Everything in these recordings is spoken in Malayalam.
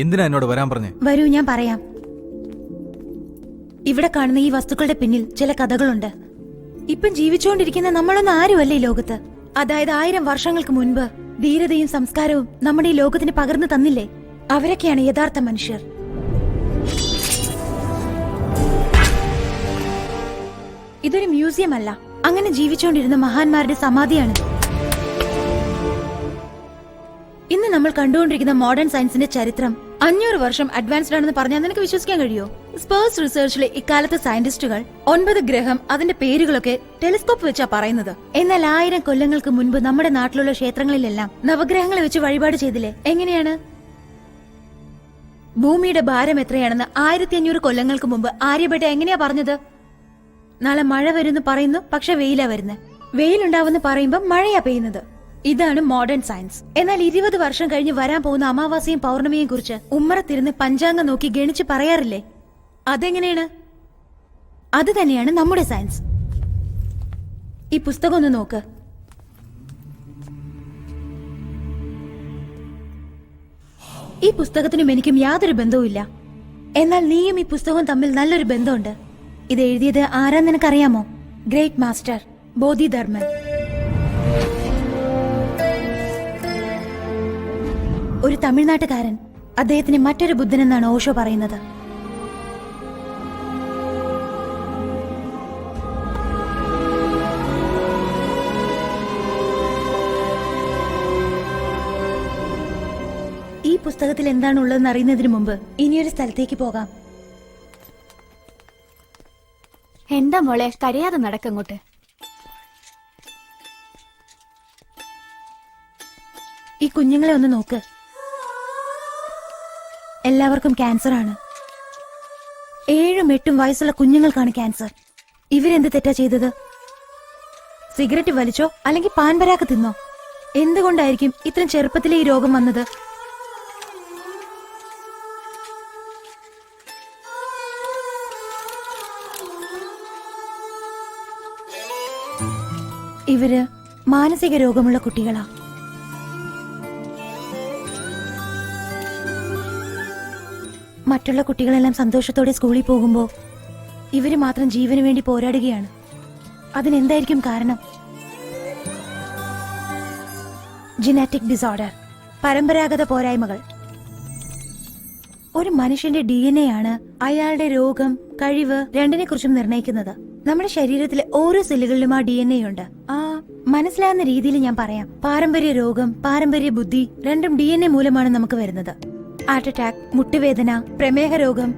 എന്തിനാ എന്നോട് വരാൻ പറഞ്ഞേ? വരൂ, ഞാൻ പറയാം. ഇവിടെ കാണുന്ന ഈ വസ്തുക്കളുടെ പിന്നിൽ ചില കഥകളുണ്ട്. ഇപ്പം ജീവിച്ചുകൊണ്ടിരിക്കുന്ന നമ്മളൊന്നും ആരുമല്ല ഈ ലോകത്ത്. അതായത് 1000 വർഷങ്ങൾക്ക് മുൻപ് ധീരതയും സംസ്കാരവും നമ്മുടെ ഈ ലോകത്തിന് പകർന്നു തന്നില്ലേ, അവരൊക്കെയാണ് യഥാർത്ഥ മനുഷ്യർ. ഇതൊരു മ്യൂസിയം അല്ല, അങ്ങനെ ജീവിച്ചുകൊണ്ടിരുന്ന മഹാന്മാരുടെ സമാധിയാണ്. ഇന്ന് നമ്മൾ കണ്ടുകൊണ്ടിരിക്കുന്ന മോഡേൺ സയൻസിന്റെ ചരിത്രം 500 വർഷം അഡ്വാൻസ്ഡ് ആണെന്ന് പറഞ്ഞാൽ നിനക്ക് വിശ്വസിക്കാൻ കഴിയോ? സ്പേസ് റിസർച്ചിലെ ഇക്കാലത്തെ സയന്റിസ്റ്റുകൾ 9 ഗ്രഹം, അതിന്റെ പേരുകളൊക്കെ ടെലിസ്കോപ്പ് വെച്ചാ പറയുന്നത്. എന്നാൽ 1000 കൊല്ലങ്ങൾക്ക് മുൻപ് നമ്മുടെ നാട്ടിലുള്ള ക്ഷേത്രങ്ങളിലെല്ലാം നവഗ്രഹങ്ങളെ വെച്ച് വഴിപാട് ചെയ്തില്ലേ? എങ്ങനെയാണ്? ഭൂമിയുടെ ഭാരം എത്രയാണെന്ന് 1500 കൊല്ലങ്ങൾക്ക് മുമ്പ് ആര്യഭട്ട എങ്ങനെയാ പറഞ്ഞത്? നാളെ മഴ വരുന്നു പറയുന്നു, പക്ഷെ വെയിലാ വരുന്നത്. വെയിലുണ്ടാവുന്ന പറയുമ്പോ മഴയാ പെയ്യുന്നത്. ഇതാണ് മോഡേൺ സയൻസ്. എന്നാൽ 20 വർഷം കഴിഞ്ഞ് വരാൻ പോകുന്ന അമാവാസിയും പൗർണമിയെയും കുറിച്ച് ഉമ്മറത്തിരുന്ന് പഞ്ചാംഗം നോക്കി ഗണിച്ച് പറയാറില്ലേ? അതെങ്ങനെയാണ്? അത് തന്നെയാണ് നമ്മുടെ സയൻസ്. ഈ പുസ്തകം ഒന്ന് നോക്ക്. ഈ പുസ്തകത്തിനും എനിക്കും യാതൊരു ബന്ധവുമില്ല. എന്നാൽ നീയും ഈ പുസ്തകവും തമ്മിൽ നല്ലൊരു ബന്ധമുണ്ട്. ഇത് എഴുതിയത് ആരാന്ന് നിനക്കറിയാമോ? Great master Bodhidharma. ഒരു തമിഴ്നാട്ടുകാരൻ. അദ്ദേഹത്തിന് മറ്റൊരു ബുദ്ധനെന്നാണ് ഓഷോ പറയുന്നത്. ഈ പുസ്തകത്തിൽ എന്താണ് ഉള്ളതെന്ന് അറിയുന്നതിന് മുമ്പ് ഇനിയൊരു സ്ഥലത്തേക്ക് പോകാം. എന്താ മോളെ, കരയാതെ നടക്കങ്ങോട്ട്. ഈ കുഞ്ഞുങ്ങളെ ഒന്ന് നോക്ക്. എല്ലാവർക്കും ക്യാൻസർ ആണ്. 7ഉം 8ഉം വയസ്സുള്ള കുഞ്ഞുങ്ങൾക്കാണ് ക്യാൻസർ. ഇവരെന്ത് തെറ്റാ ചെയ്തത്? സിഗരറ്റ് വലിച്ചോ അല്ലെങ്കിൽ പാൻപരാക്ക് തിന്നോ? എന്തുകൊണ്ടായിരിക്കും ഇത്രയും ചെറുപ്പത്തിലെ ഈ രോഗം വന്നത്? ഇവര് മാനസിക രോഗമുള്ള കുട്ടികളാ. മറ്റുള്ള കുട്ടികളെല്ലാം സന്തോഷത്തോടെ സ്കൂളിൽ പോകുമ്പോ ഇവര് മാത്രം ജീവന് വേണ്ടി പോരാടുകയാണ്. അതിനെന്തായിരിക്കും കാരണം? ജനറ്റിക് ഡിസോർഡർ, പരമ്പരാഗത പോരായ്മകൾ. ഒരു മനുഷ്യന്റെ DNA ആണ് അയാളുടെ രോഗം, കഴിവ് രണ്ടിനെ കുറിച്ചും നിർണയിക്കുന്നത്. നമ്മുടെ ശരീരത്തിലെ ഓരോ സെല്ലുകളിലും ആ DNA ഉണ്ട്. മനസ്സിലാവുന്ന രീതിയിൽ ഞാൻ പറയാം. പാരമ്പര്യ രോഗം, പാരമ്പര്യ ബുദ്ധി രണ്ടും DNA മൂലമാണ് നമുക്ക് വരുന്നത്. ഹാർട്ട് അറ്റാക്ക്, മുട്ടുവേദന, പ്രമേഹ രോഗം,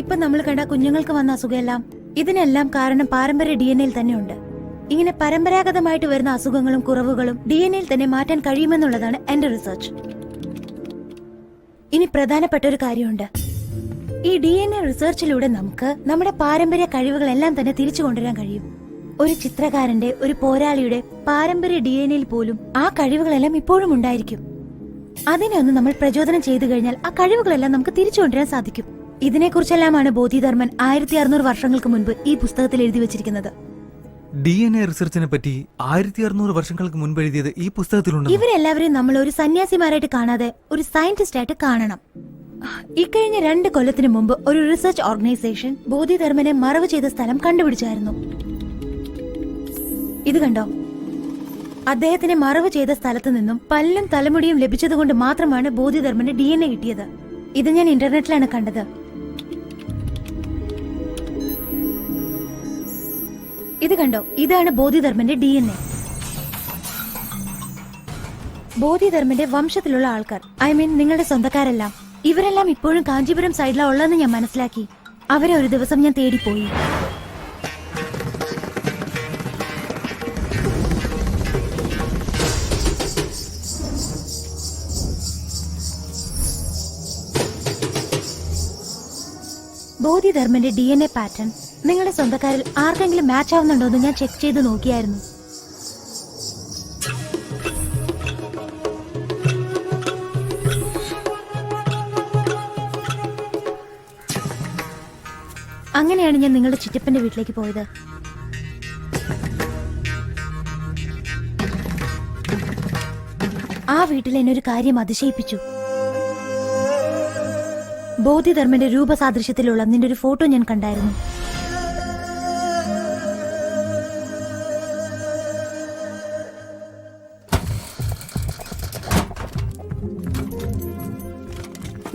ഇപ്പൊ നമ്മൾ കണ്ട കുഞ്ഞുങ്ങൾക്ക് വന്ന അസുഖമെല്ലാം ഇതിനെല്ലാം കാരണം പാരമ്പര്യ DNA തന്നെ ഉണ്ട്. ഇങ്ങനെ പരമ്പരാഗതമായിട്ട് വരുന്ന അസുഖങ്ങളും കുറവുകളും DNA തന്നെ മാറ്റാൻ കഴിയുമെന്നുള്ളതാണ് എന്റെ റിസർച്ച്. ഇനി പ്രധാനപ്പെട്ട ഒരു കാര്യമുണ്ട്. ഈ DNA റിസർച്ചിലൂടെ നമുക്ക് നമ്മുടെ പാരമ്പര്യ കഴിവുകളെല്ലാം തന്നെ തിരിച്ചു കൊണ്ടുവരാൻ കഴിയും. ഒരു ചിത്രകാരന്റെ, ഒരു പോരാളിയുടെ പാരമ്പര്യ DNA പോലും ആ കഴിവുകളെല്ലാം ഇപ്പോഴും ഉണ്ടായിരിക്കും. അതിനെ ഒന്ന് നമ്മൾ പ്രചോദനം ചെയ്തു കഴിഞ്ഞാൽ ആ കഴിവുകളെല്ലാം നമുക്ക് തിരിച്ചു കൊണ്ടുവരാൻ സാധിക്കും. ഇതിനെക്കുറിച്ചെല്ലാമാണ് ബോധിധർമ്മൻ 1600 വർഷങ്ങൾക്ക് മുൻപ് ഈ പുസ്തകത്തിൽ എഴുതി വെച്ചിരിക്കുന്നത്. DNA റിസർച്ചിനെ പറ്റി 1600 വർഷങ്ങൾക്ക് മുൻപ് എഴുതിയത് ഈ പുസ്തകത്തിലുണ്ട്. ഇവരെല്ലാവരെയും നമ്മൾ ഒരു സന്യാസിമാരായിട്ട് കാണാതെ ഒരു സയന്റിസ്റ്റ് ആയിട്ട് കാണണം. ഇക്കഴിഞ്ഞ 2 കൊല്ലത്തിന് മുമ്പ് ഒരു റിസർച്ച് ഓർഗനൈസേഷൻ ബോധിധർമ്മനെ മറവ് ചെയ്ത സ്ഥലം കണ്ടുപിടിച്ചായിരുന്നു. ഇത് കണ്ടോ? അദ്ദേഹത്തിനെ മറവ് ചെയ്ത സ്ഥലത്ത് നിന്നും പല്ലും തലമുടിയും ലഭിച്ചതുകൊണ്ട് മാത്രമാണ് ബോധിധർമ്മന്റെ DNA കിട്ടിയത്. ഇത് ഞാൻ ഇന്റർനെറ്റിലാണ് കണ്ടത്. ഇത് കണ്ടോ? ഇതാണ് ബോധിധർമ്മന്റെ DNA. ബോധിധർമ്മന്റെ വംശത്തിലുള്ള ആൾക്കാർ, നിങ്ങളുടെ സ്വന്തക്കാരെല്ലാം, ഇവരെല്ലാം ഇപ്പോഴും കാഞ്ചീപുരം സൈഡിലാ ഉള്ളതെന്ന് ഞാൻ മനസ്സിലാക്കി. അവരെ ഒരു ദിവസം ഞാൻ തേടിപ്പോയി. ബോധിധർമ്മന്റെ DNA പാറ്റേൺ നിങ്ങളുടെ സ്വന്തക്കാരിൽ ആർക്കെങ്കിലും മാച്ച് ആവുന്നുണ്ടോ എന്ന് ഞാൻ ചെക്ക് ചെയ്ത് നോക്കിയായിരുന്നു. അങ്ങനെയാണ് ഞാൻ നിങ്ങളുടെ ചിറ്റപ്പന്റെ വീട്ടിലേക്ക് പോയത്. ആ വീട്ടിൽ എന്നെ ഒരു കാര്യം അതിശയിപ്പിച്ചു. ബോധിധർമ്മന്റെ രൂപസാദൃശ്യത്തിലുള്ള നിന്റെ ഒരു ഫോട്ടോ ഞാൻ കണ്ടായിരുന്നു.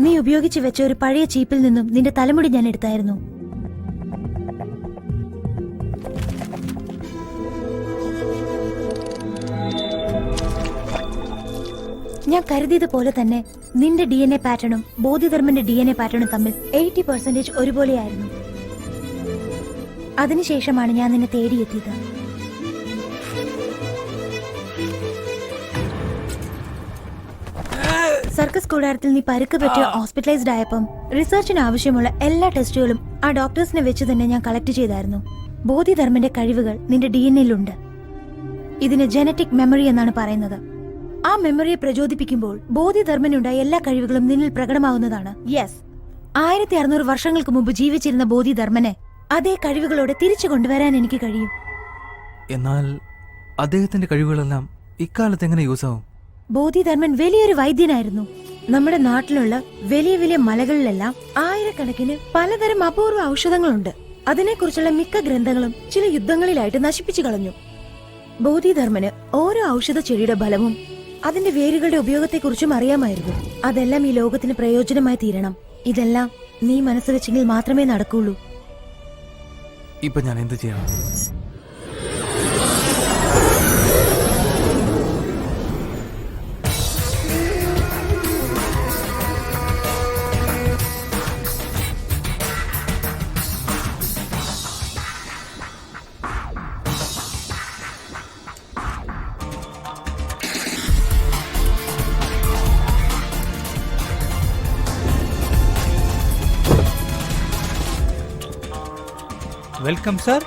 നീ ഉപയോഗിച്ചു വെച്ച ഒരു പഴയ ചീപ്പിൽ നിന്നും നിന്റെ തലമുടി ഞാൻ എടുത്തായിരുന്നു. ഞാൻ കരുതിയതുപോലെ തന്നെ നിന്റെ DNA പാറ്റേണും ബോധിധർമ്മന്റെ DNA പാറ്റേണും തമ്മിൽ 80% ഒരുപോലെയായിരുന്നു. അതിനുശേഷമാണ് ഞാൻ നിന്നെ തേടിയെത്തിയത്. സർക്കസ് കൂടാരത്തിൽ നീ പരുക്ക് പറ്റിയ ഹോസ്പിറ്റലൈസ്ഡ് ആയപ്പം റിസർച്ചിന് ആവശ്യമുള്ള എല്ലാ ടെസ്റ്റുകളും ആ ഡോക്ടേഴ്സിനെ വെച്ച് തന്നെ ഞാൻ കളക്ട് ചെയ്തായിരുന്നു. ബോധിധർമ്മന്റെ കഴിവുകൾ നിന്റെ DNAയിലുണ്ട്. ഇതിന് ജനറ്റിക് മെമ്മറി എന്നാണ് പറയുന്നത്. ആ മെമ്മറിയെ പ്രചോദിപ്പിക്കുമ്പോൾ ബോധിധർമ്മനുണ്ടായ എല്ലാ കഴിവുകളും നിന്നിൽ പ്രകടമാവുന്നതാണ്. യെസ്, 1600 വർഷങ്ങൾക്ക് മുമ്പ് ജീവിച്ചിരുന്ന ബോധിധർമ്മനെ അതേ കഴിവുകളോടെ തിരിച്ചു കൊണ്ടുവരാൻ എനിക്ക് കഴിയും. എന്നാൽ അദ്ദേഹത്തിന്റെ കഴിവുകളെല്ലാം ഇക്കാലത്ത് എങ്ങനെ യൂസ് ആവും? ബോധിധർമ്മൻ വലിയൊരു വൈദ്യനായിരുന്നു. നമ്മുടെ നാട്ടിലുള്ള വലിയ വലിയ മലകളിലെല്ലാം ആയിരക്കണക്കിന് പലതരം അപൂർവ ഔഷധങ്ങളുണ്ട്. അതിനെക്കുറിച്ചുള്ള മിക്ക ഗ്രന്ഥങ്ങളും ചില യുദ്ധങ്ങളിലായിട്ട് നശിപ്പിച്ചു കളഞ്ഞു. ബോധിധർമ്മന് ഓരോ ഔഷധ ചെടിയുടെ ഫലവും അതിന്റെ വേരുകളുടെ ഉപയോഗത്തെക്കുറിച്ചും അറിയാമായിരുന്നു. അതെല്ലാം ഈ ലോകത്തിന് പ്രയോജനമായി തീരണം. ഇതെല്ലാം നീ മനസ്സ് വെച്ചെങ്കിൽ മാത്രമേ നടക്കുള്ളൂ. ഇപ്പൊ ഞാൻ എന്ത് ചെയ്യണം? Welcome sir.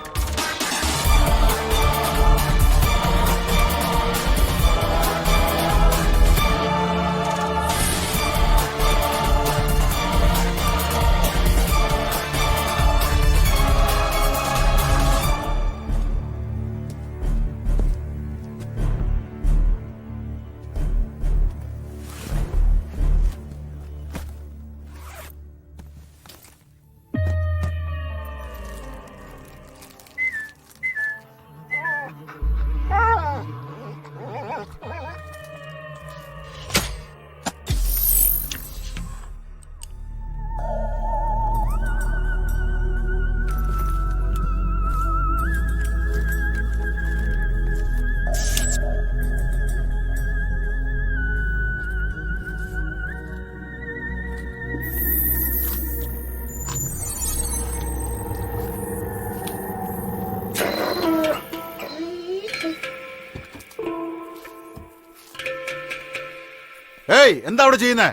ഏയ്, എന്താ അവിടെ ചെയ്യുന്നേ?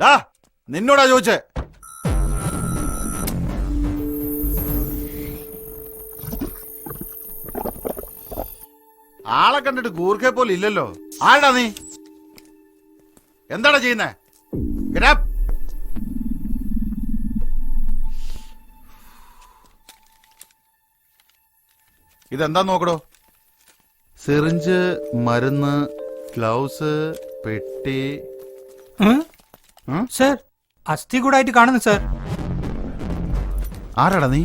ഡാ, നിന്നോടാ ചോദിച്ചേ. ആളെ കണ്ടിട്ട് കൂർക്കെ പോലെ ഇല്ലല്ലോ. ആരടാ നീ? എന്താടാ ചെയ്യുന്നേ? ഇതെന്താ നോക്കടോ? സിറിഞ്ച്, മരുന്ന്, ഗ്ലൗസ്, പെട്ടി. സർ, അസ്ഥി കൂടായിട്ട് കാണുന്നു സർ. ആരാടാ നീ?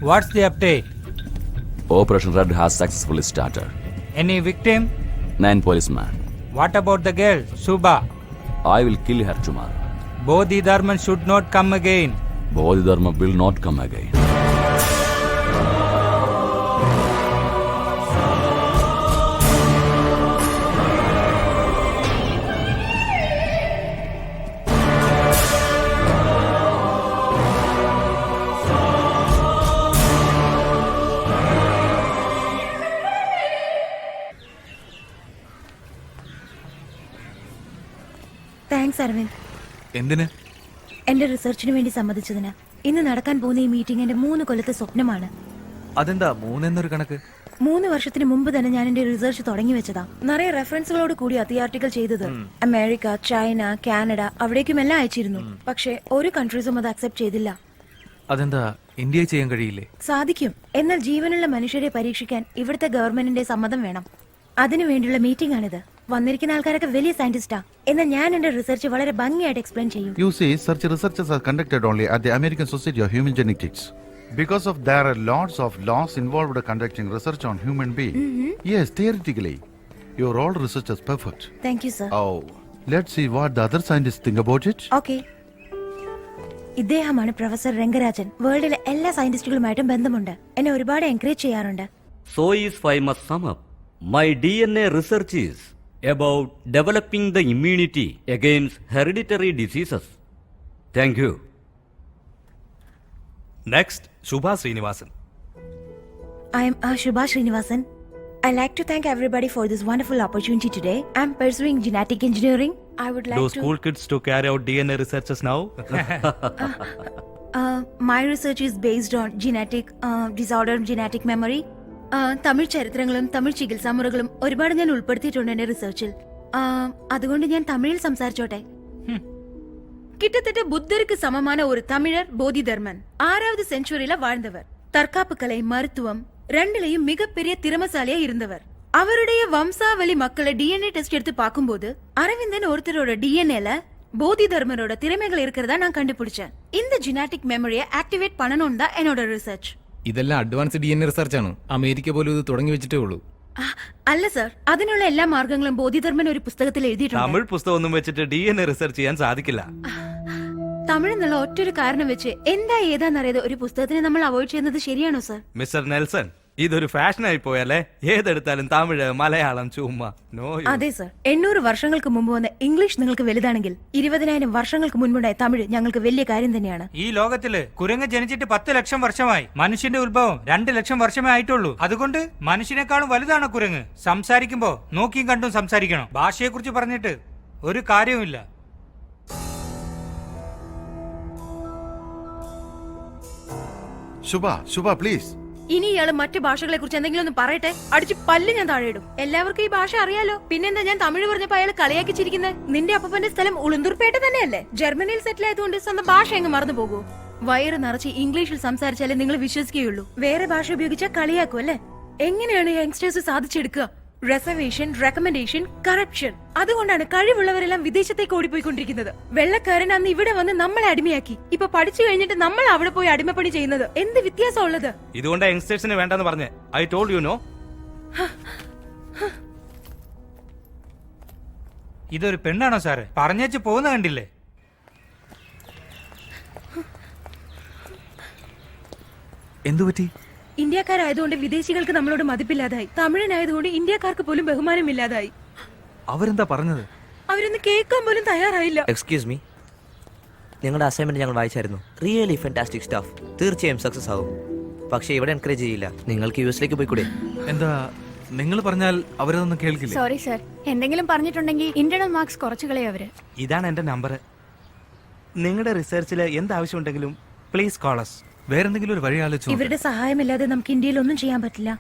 What's the update? Operation Red has successfully started. Any victim? 9 policemen. What about the girl, Subha? I will kill her tomorrow. Bodhidharman should not come again. Bodhidharma will not come again. Thanks Aravind. എന്തിന്? എന്റെ റിസർച്ചിന് വേണ്ടി സമ്മതിച്ചതിന്. ഇന്ന് നടക്കാൻ പോകുന്ന ഈ മീറ്റിംഗ് എന്റെ 3 കൊല്ലത്തെ സ്വപ്നമാണ്. അതെന്താ 3 എന്നൊരു കണക്ക്? 3 വർഷത്തിന് മുമ്പ് തന്നെ ഞാൻ എന്റെ റിസർച്ച് തുടങ്ങി വെച്ചതാ. നിറയെ റെഫറൻസുകളോട് കൂടി ആർട്ടിക്കിൾ ചെയ്തത്. അമേരിക്ക, ചൈന, കാനഡ അവിടേക്കും എല്ലാം അയച്ചിരുന്നു. പക്ഷേ ഒരു കൺട്രീസും അത് അക്സെപ്റ്റ് ചെയ്തില്ല. അതെന്താ ഇന്ത്യയിൽ ചെയ്യാൻ കഴിയില്ലേ? സാധിക്കും. എന്നാൽ ജീവനുള്ള മനുഷ്യരെ പരീക്ഷിക്കാൻ ഇവിടുത്തെ ഗവൺമെന്റിന്റെ സമ്മതം വേണം. അതിനു വേണ്ടിയുള്ള മീറ്റിംഗ് ആണിത്. വന്നിരിക്കുന്ന ആൾക്കാരൊക്കെ വലിയ സയന്റിസ്റ്റാ. എന്നാൽ ഞാൻ എന്റെ റിസർച്ച് വളരെ ഭംഗിയായിട്ട് എക്സ്പ്ലെയിൻ ചെയ്യും. You see, such researches are conducted only at the American Society of Human Genetics. Because of there are lots of laws involved in conducting research on human being. Yes, theoretically, your all research is perfect. Thank you sir. Oh, let's see what the other scientists think about it. Okay. ഇദ്ദേഹമാണ് പ്രൊഫസർ രംഗരാജൻ. വേൾഡിലെ എല്ലാ സയന്റിസ്റ്റുകളുമായിട്ടും ബന്ധമുണ്ട്. എന്നെ ഒരുപാട് എൻകറേജ് ചെയ്യാറുണ്ട്. So if I must sum up, my DNA research is about developing the immunity against hereditary diseases. Thank you. Next, Shubha Srinivasan. I am Shubha Srinivasan. I'd like to thank everybody for this wonderful opportunity today. I'm pursuing genetic engineering. I would like Do to... school kids to carry out DNA researches now? My research is based on genetic disorder, genetic memory. Tamil ചരിത്രങ്ങളും തമിഴ് ചികിത്സാ മുറകളും ഒരുപാട് ഞാൻ ഉൾപ്പെടുത്തിയിട്ടുണ്ട് എന്റെ റിസർച്ചിൽ. അതുകൊണ്ട് ഞാൻ തമിഴിൽ സംസാരിച്ചോട്ടെ. கிட்டத்தட்ட புத்தருக்கு சமமான ஒரு தமிழர் போதிதர்மன். 6வது செஞ்சுரியில வாழ்ந்தவர். தற்காப்பு கலை, மருத்துவம் ரெண்டுலயும் மிகப்பெரிய திறமசாலியா இருந்தவர். அவருடைய வம்சாவளி மக்களை டிஎன்ஏ டெஸ்ட் எடுத்து பார்க்கும்போது அரவிந்தன் ஒருத்தரோட டிஎன்ஏல போதிதர்மனோட திறமைகள் இருக்கிறதா நான் கண்டுபிடிச்சேன். இந்த ஜெனடிக் மெமரியை ஆக்டிவேட் பண்ணணும்னு தான் என்னோட ரிசர்ச். ഇതെല്ലാം അഡ്വാൻസ് DNA റിസർച്ച് ആണ്. അമേരിക്ക പോലും ഇത് തുടങ്ങി വെച്ചിട്ടേ ഉള്ളൂ. അല്ല സർ, അതിനുള്ള എല്ലാ മാർഗങ്ങളും ബോധിധർമ്മൻ ഒരു പുസ്തകത്തിൽ എഴുതിയിട്ടുണ്ട്. തമിഴ് പുസ്തകം ഒന്നും വെച്ചിട്ട് DNA റിസർച്ച് ചെയ്യാൻ സാധിക്കില്ല. തമിഴ് എന്നുള്ള ഒറ്റൊരു കാരണം വെച്ച് എന്താ ഏതാന്നറിയാതെ ഒരു പുസ്തകത്തിനെ നമ്മൾ അവോയ്ഡ് ചെയ്യുന്നത് ശരിയാണോ സർ? മിസ്റ്റർ നെൽസൺ, ഇതൊരു ഫാഷനായി പോയല്ലേ? ഏതെടുത്താലും തമിഴ്, മലയാളം, ചുമ്മാ. നോ. അതെ സർ, 800 വർഷങ്ങൾക്ക് മുമ്പ് വന്ന ഇംഗ്ലീഷ് നിങ്ങൾക്ക് വലുതാണെങ്കിൽ 20,000 വർഷങ്ങൾക്ക് മുൻപുണ്ടായ തമിഴ് ഞങ്ങൾക്ക് വലിയ കാര്യം തന്നെയാണ്. ഈ ലോകത്തില് കുരങ്ങ് ജനിച്ചിട്ട് 10 ലക്ഷം വർഷമായി. മനുഷ്യന്റെ ഉത്ഭവം 2 ലക്ഷം വർഷമേ ആയിട്ടുള്ളൂ. അതുകൊണ്ട് മനുഷ്യനേക്കാളും വലുതാണ് കുരങ്ങ്. സംസാരിക്കുമ്പോ നോക്കിയും കണ്ടും സംസാരിക്കണം. ഭാഷയെ കുറിച്ച് പറഞ്ഞിട്ട് ഒരു കാര്യവുമില്ല. Shubha, please. ഇനി ഇയാള് മറ്റു ഭാഷകളെ കുറിച്ച് എന്തെങ്കിലും ഒന്ന് പറയട്ടെ, അടിച്ച് പല്ല് ഞാൻ താഴെയിടും. എല്ലാവർക്കും ഈ ഭാഷ അറിയാലോ. പിന്നെന്താ ഞാൻ തമിഴ് പറഞ്ഞപ്പോ അയാൾ കളിയാക്കിച്ചിരിക്കുന്നത്? നിന്റെ അപ്പന്റെ സ്ഥലം ഉളുന്തൂർപേട്ട തന്നെയല്ലേ? ജർമ്മനിയിൽ സെറ്റിൽ ആയതുകൊണ്ട് സ്വന്തം ഭാഷ എങ്ങ് മറന്നു പോകൂ. വയറ് നിറച്ച് ഇംഗ്ലീഷിൽ സംസാരിച്ചാലേ നിങ്ങൾ വിശ്വസിക്കുകയുള്ളൂ. വേറെ ഭാഷ ഉപയോഗിച്ചാൽ കളിയാക്കും അല്ലേ? എങ്ങനെയാണ് യങ്സ്റ്റേഴ്സ് സാധിച്ചെടുക്കുക? Reservation, recommendation, corruption. അതുകൊണ്ടാണ് കഴിവുള്ളവരെല്ലാം വിദേശത്തേക്ക് ഓടിപ്പോയിക്കൊണ്ടിരിക്കുന്നത്. വെള്ളക്കാരൻ അന്ന് ഇവിടെ വന്ന് നമ്മളെ അടിമയാക്കി. ഇപ്പൊ പഠിച്ചു കഴിഞ്ഞിട്ട് നമ്മൾ അവിടെ പോയി അടിമപ്പണി ചെയ്യുന്നത്. എന്ത് വ്യത്യാസം ഉള്ളത്? ഇതുകൊണ്ട് യങ്സ്റ്റേഴ്സിന് വേണ്ടെന്ന് പറഞ്ഞേ. I told you know. ഇതൊരു പെണ്ണാണോ സാറ്? പറഞ്ഞേച്ച് പോകുന്ന കണ്ടില്ലേ? എന്തുപറ്റി? ഇന്ത്യക്കാരായതുകൊണ്ട് വിദേശികൾക്ക് നമ്മളോട് മതിപ്പില്ലാതായി. തമിഴനായതുകൊണ്ട് ഇന്ത്യക്കാർക്ക് പോലും ബഹുമാനമില്ലാതായി. അവരെന്താ പറഞ്ഞത്? അവരൊന്ന് കേൾക്കാൻ പോലും തയ്യാറായില്ല. എക്സ്ക്യൂസ് മീ, നിങ്ങളുടെ അസൈൻമെന്റ് ഞങ്ങൾ വായിച്ചായിരുന്നു. Really fantastic staff. തീർച്ചയായും സക്സസ് ആവും. പക്ഷേ ഇവിടെ എൻകറേജ് ചെയ്യില്ല. നിങ്ങൾക്ക് യുഎസിലേക്ക് പോയിക്കൂടെ? എന്താ നിങ്ങൾ പറഞ്ഞാൽ അവരതൊന്നും കേൾക്കില്ല. സോറി സർ, എന്തെങ്കിലും പറഞ്ഞിട്ടുണ്ടെങ്കിൽ ഇന്റേണൽ മാർക്സ് കുറച്ചു കളയും അവര്. ഇതാണ് എന്റെ നമ്പർ. നിങ്ങളുടെ റിസർച്ചിൽ എന്താവശ്യമുണ്ടെങ്കിലും പ്ലീസ് കോൾ us. വേറെന്തെങ്കിലും ഒരു വഴി ആലോചിച്ചു. ഇവരുടെ സഹായമില്ലാതെ നമുക്ക് ഇന്ത്യയിൽ ഒന്നും ചെയ്യാൻ പറ്റില്ല.